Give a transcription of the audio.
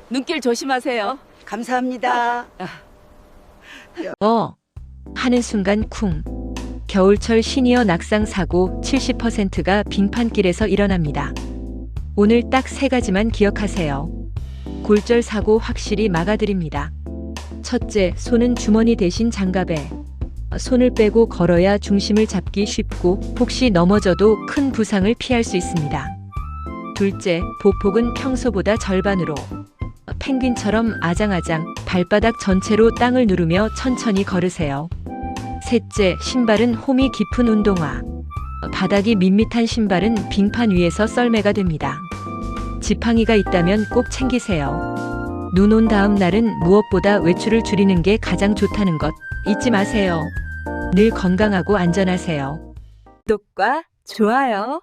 눈길 조심하세요. 감사합니다. 하는 순간 쿵. 겨울철 시니어 낙상 사고 70%가 빙판길에서 일어납니다. 오늘 딱 3가지만 기억하세요. 골절 사고 확실히 막아드립니다. 첫째, 손은 주머니 대신 장갑에. 손을 빼고 걸어야 중심을 잡기 쉽고 혹시 넘어져도 큰 부상을 피할 수 있습니다. 둘째, 보폭은 평소보다 절반으로. 펭귄처럼 아장아장 발바닥 전체로 땅을 누르며 천천히 걸으세요. 셋째, 신발은 홈이 깊은 운동화. 바닥이 밋밋한 신발은 빙판 위에서 썰매가 됩니다. 지팡이가 있다면 꼭 챙기세요. 눈 온 다음 날은 무엇보다 외출을 줄이는 게 가장 좋다는 것 잊지 마세요. 늘 건강하고 안전하세요. 구독과 좋아요